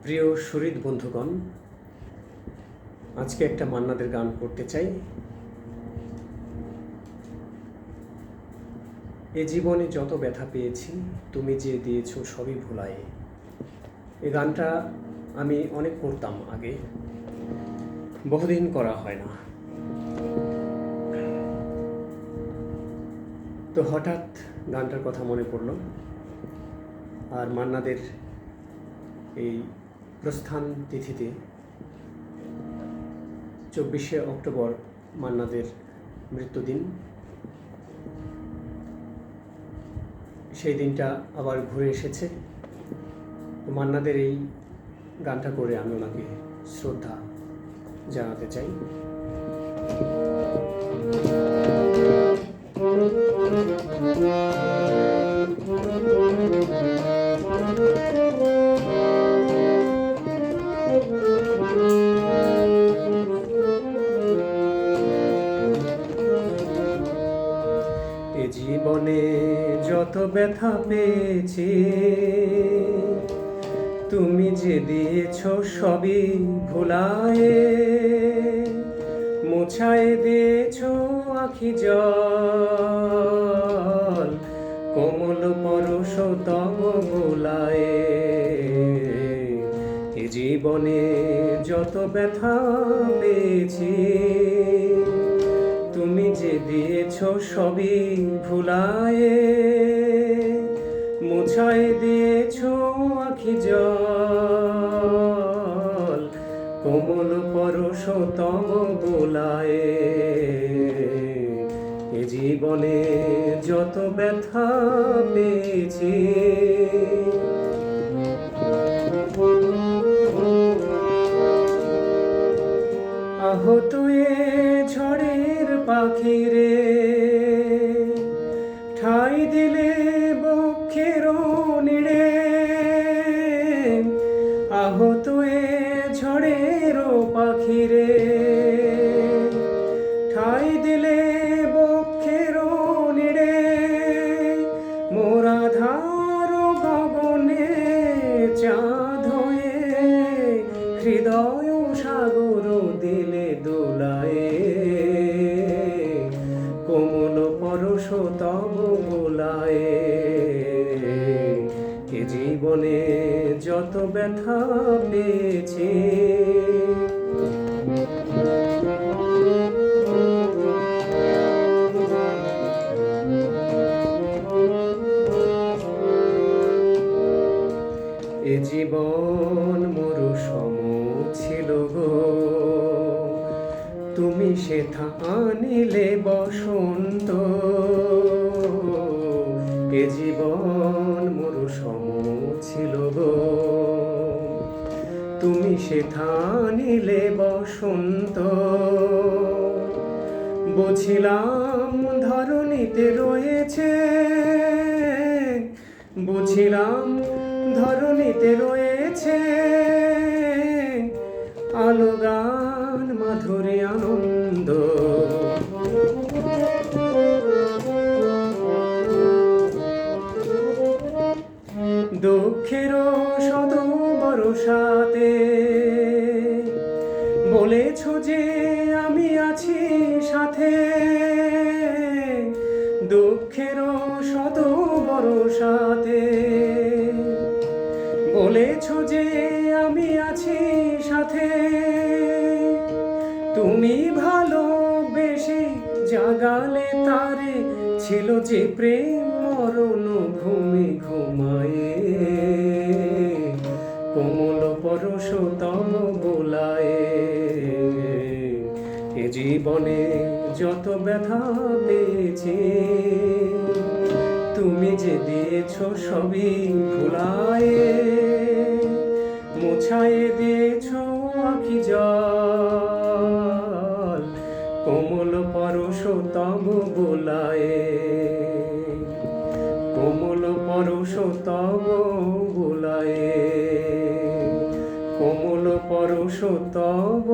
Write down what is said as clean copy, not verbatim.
প্রিয় সুহৃদ বন্ধুগণ, আজকে একটা মান্নাদের গান করতে চাই। এ জীবনে যত ব্যথা পেয়েছি তুমি যে দিয়েছো সবই ভুলায়। এই গানটা আমি অনেক করতাম আগে, বহুদিন করা হয় না। তো হঠাৎ গানটার কথা মনে পড়লো, আর মান্নাদের এই প্রস্থান তিথিতে 24শে অক্টোবর মান্নাদের মৃত্যুদিন। সেই দিনটা আবার ঘুরে এসেছে। মান্নাদের এই গানটা করে আমি ওনাকে শ্রদ্ধা জানাতে চাই। এ জীবনে যত ব্যথা পেয়েছি তুমি যে দিয়েছো সবই ভুলায়ে। মুছায়ে দিয়েছো আখি জল, কোমল পরশ তব গোলায়ে। এ জীবনে যত ব্যথা পেয়েছি তুমি যে দিয়েছো সবই ভুলায়ে। মুছায়ে দিয়েছো আখি জল, কোমল পরশ তব গোলায়ে। এ জীবনে যত ব্যথা পেয়েছি আহত এ ঝড়ের পাখিরে ঠাই দিলে বক্ষের নিড়ে। আহত এ ঝড়ের পাখিরে ঠাই দিলে বক্ষের নিড়ে। মোরা ধার গগনে চাঁদ হয়ে হৃদয় সাগর দিলে দোলায়ে। কোমল পরশ তব গোলায়ে। এ জীবনে যত ব্যথা পেয়েছি এ জীবন মরুসম ছিল গো, তুমি সেথা আনিলে বসন্ত। এ জীবন মরুসম ছিল গো, তুমি সেথা আনিলে বসন্ত। বুঝিলাম ধরণীতে রয়েছে, বুঝিলাম ধরণীতে রয়েছে আলো গান মাধুরী আনন্দ। দুঃখের শত বরসাতে বলেছ যে আমি আছি সাথে। দুঃখের শত বরসাতে বলেছ যে আমি আছি সাথে। তুমি ভালোবেসে জাগালে তারে, ছিল যে প্রেম মরণ ঘুমে ঘুমায়ে। কোমল পরশ তব গোলায়ে। এ জীবনে যত ব্যথা পেয়েছি তুমি যে দিয়েছো সবই ভুলায়ে। মুছায়ে দিয়েছো আখি জল, কোমল পরশ তব গোলায়ে। কোমল পরশ তব গোলায়ে। কোমল পরশ তব